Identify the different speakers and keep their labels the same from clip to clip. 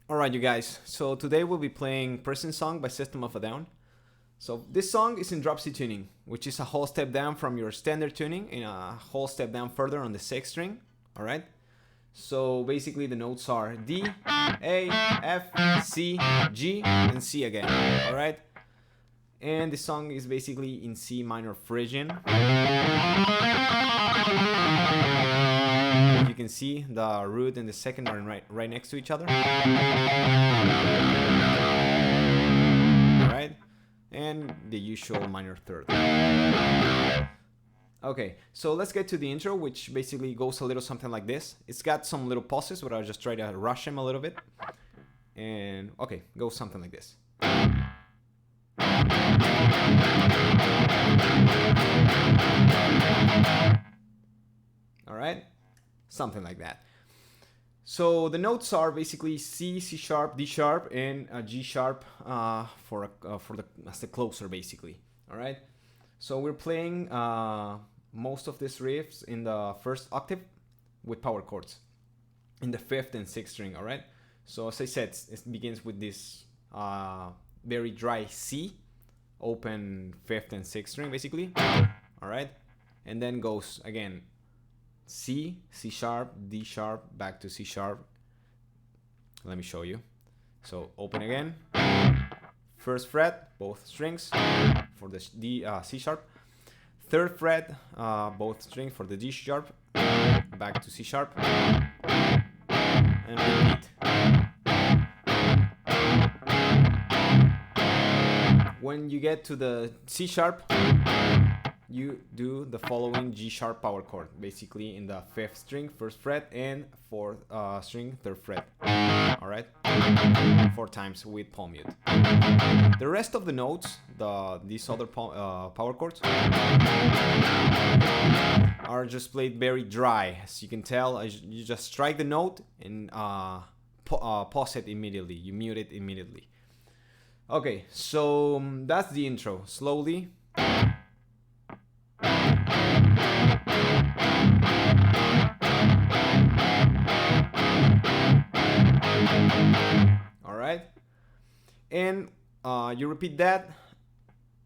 Speaker 1: Alright, you guys, so today we'll be playing Prison Song by System of a Down. So this song is in drop C tuning, which is a whole step down from your standard tuning and a whole step down further on the 6th string. Alright, so basically the notes are D, A, F, C, G, and C again. Alright, and the song is basically in C minor Phrygian. You can see the root and the second are right next to each other. Alright, and the usual minor third. Okay, so let's get to the intro, which basically goes a little something like this. It's got some little pauses, but I'll just try to rush them a little bit. And okay, goes something like this. Alright, something like that. So the notes are basically C, C sharp, D sharp, and G sharp as the closer, basically. All right. So we're playing most of these riffs in the first octave with power chords in the 5th and 6th string. All right. So as I said, it begins with this very dry C, open 5th and 6th string, basically. All right, and then goes again. C, C sharp, D sharp, back to C sharp. Let me show you. So open again, 1st fret, both strings for the C sharp, 3rd fret, both strings for the D sharp, back to C sharp, and repeat. When you get to the C sharp, you do the following G sharp power chord, basically in the 5th string, 1st fret, and 4th string, 3rd fret. All right, 4 times with palm mute. The rest of the notes, these other power chords, are just played very dry. As you can tell, you just strike the note and pause it immediately. You mute it immediately. Okay, so that's the intro. Slowly. Alright, and you repeat that,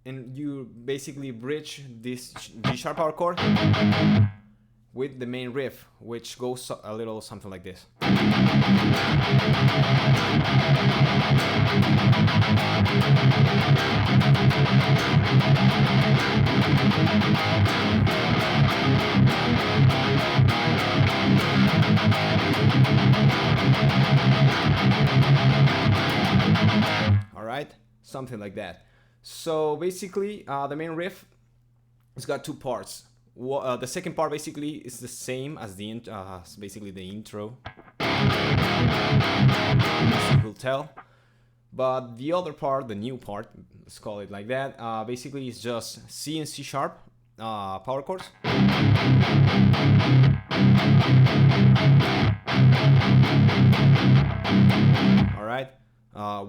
Speaker 1: and you basically bridge this G sharp power chord with the main riff, which goes a little something like this. Alright, something like that. So basically, the main riff has got 2 parts. The second part basically is the same as basically the intro, as you will tell. But the other part, the new part, let's call it like that, basically is just C and C sharp power chords. All right,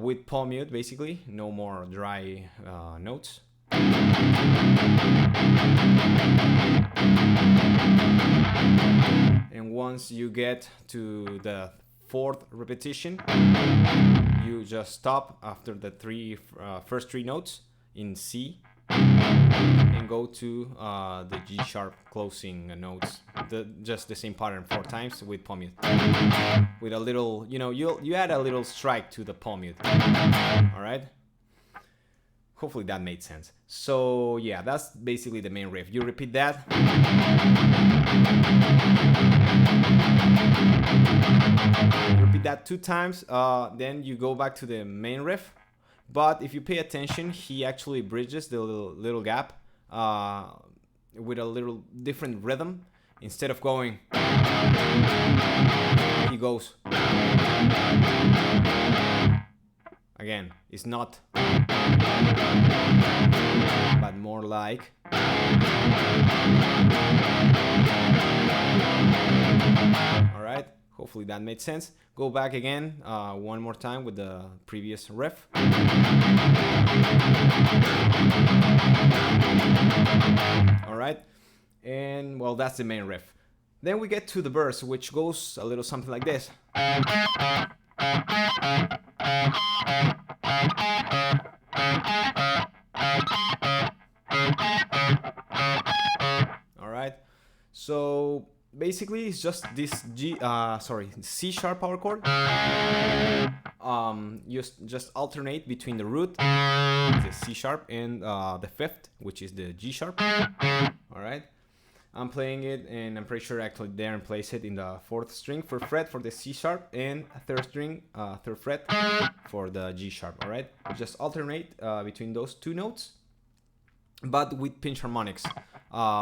Speaker 1: with palm mute, basically, no more dry notes. And once you get to the 4th repetition, you just stop after the first 3 notes in C and go to the G sharp closing notes. Just the same pattern 4 times with palm mute. With a little, you add a little strike to the palm mute. All right. Hopefully that made sense. So yeah, that's basically the main riff. You repeat that. Repeat that 2 times. Then you go back to the main riff. But if you pay attention, he actually bridges the little gap with a little different rhythm. Instead of going, he goes. Again, it's not, but more like. All right, hopefully that made sense. Go back again one more time with the previous riff. All right, and well, that's the main riff. Then we get to the verse, which goes a little something like this. Alright, basically it's just this C sharp power chord. You just alternate between the root, the C sharp, and the fifth, which is the G sharp. All right. I'm playing it, and I'm pretty sure actually Darren plays it in the 4th string, 1st fret for the C sharp, and 3rd string, 3rd fret for the G sharp. All right, just alternate between those two notes, but with pinch harmonics.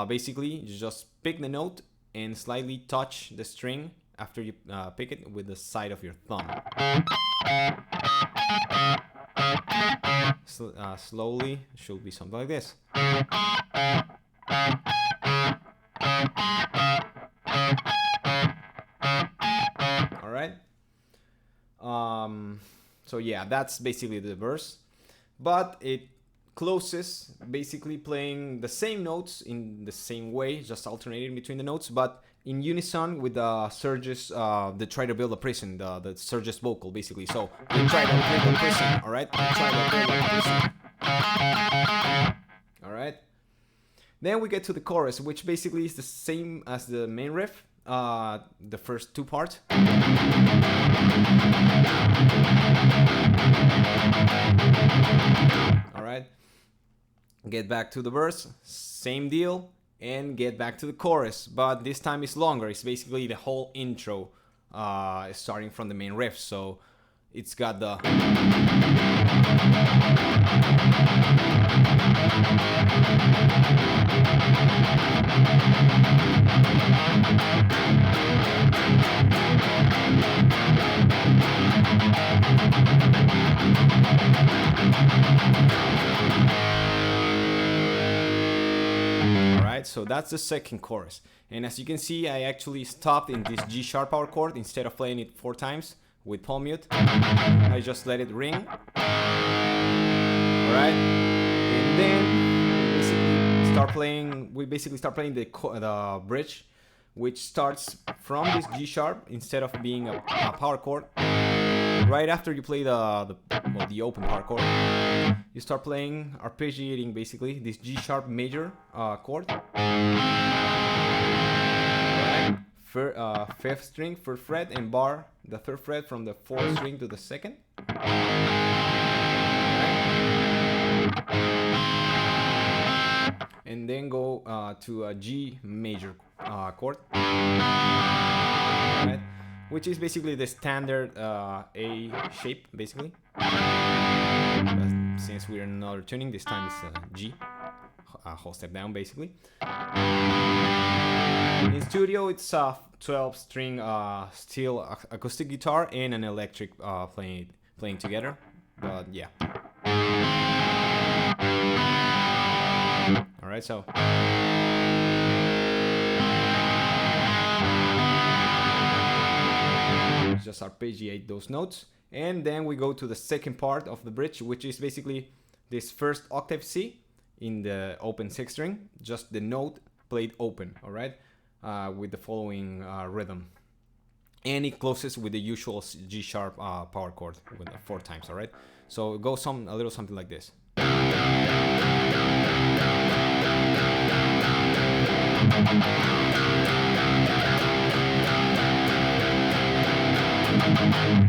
Speaker 1: Basically, you just pick the note and slightly touch the string after you pick it with the side of your thumb. Slowly, it should be something like this. All right. So yeah, that's basically the verse, but it closes basically playing the same notes in the same way, just alternating between the notes, but in unison with Serge's, the Try to Build a Prison, the Serge's vocal basically. So we try to build a prison, all right? We try to build a prison. All right. Then we get to the chorus, which basically is the same as the main riff, the first two parts. All right. Get back to the verse, same deal, and get back to the chorus, but this time it's longer. It's basically the whole intro, starting from the main riff. So it's got the so that's the second chorus. And as you can see, I actually stopped in this G sharp power chord instead of playing it 4 times with palm mute. I just let it ring. Alright. And then we basically start playing the bridge, which starts from this G sharp instead of being a power chord. Right after you play the open power chord, you start playing, arpeggiating basically this G sharp major chord. Right. 5th string, 1st fret, and bar the 3rd fret from the 4th string to the 2nd. Right. And then go to a G major chord. Right. Which is basically the standard A shape, basically. But since we're in another tuning, this time it's G, a whole step down, basically. In studio, it's a 12-string steel acoustic guitar and an electric playing together. But yeah. All right, so. Just arpeggiate those notes, and then we go to the second part of the bridge, which is basically this first octave C in the open 6th string, just the note played open, all right, with the following rhythm, and it closes with the usual G sharp power chord with 4 times, all right. So it goes a little something like this.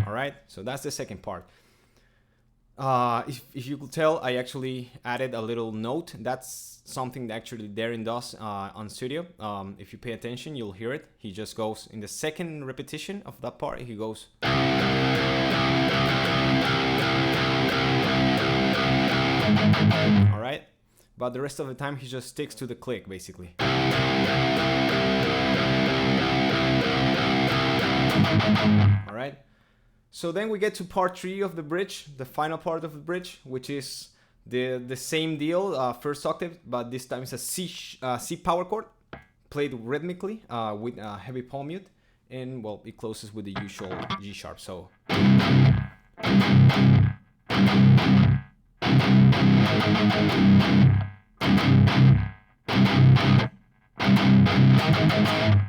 Speaker 1: All right, so that's the second part. If you could tell, I actually added a little note. That's something that actually Darren does on studio. If you pay attention, you'll hear it. He just goes in the second repetition of that part. He goes. All right, but the rest of the time he just sticks to the click, basically. All right. So then we get to part 3 of the bridge, the final part of the bridge, which is the same deal, 1st octave, but this time it's a C power chord, played rhythmically with a heavy palm mute, and well, it closes with the usual G sharp. So.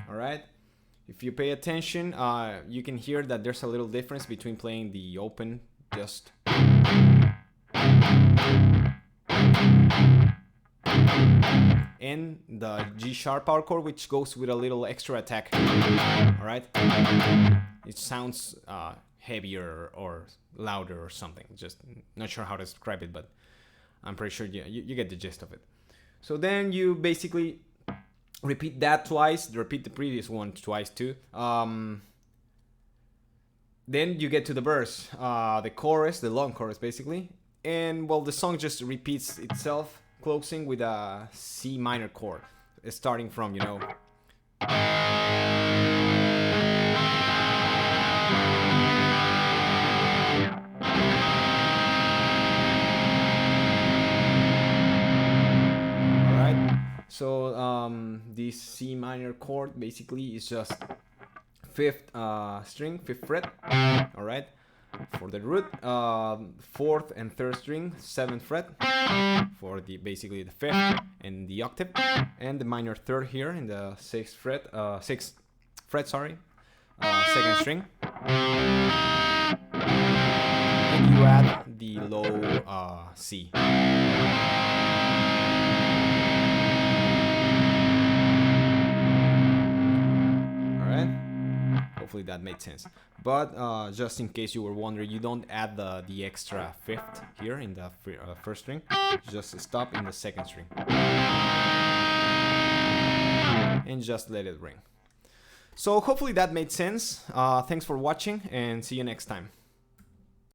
Speaker 1: All right. If you pay attention, you can hear that there's a little difference between playing the open just and the G sharp power chord, which goes with a little extra attack. All right, it sounds heavier or louder or something. Just not sure how to describe it, but I'm pretty sure you get the gist of it. So then you basically repeat that twice, repeat the previous one twice too. Then you get to the verse, the chorus, the long chorus basically, and well, the song just repeats itself, closing with a C minor chord, starting from, you know, so this C minor chord basically is just fifth string, fifth fret, all right, for the root, fourth and third string, seventh fret for the basically the fifth and the octave, and the minor third here in the sixth fret, sorry, second string, and you add the low C. Hopefully that made sense. But just in case you were wondering, you don't add the extra fifth here in the first string. Just stop in the second string. And just let it ring. So hopefully that made sense. Thanks for watching and see you next time.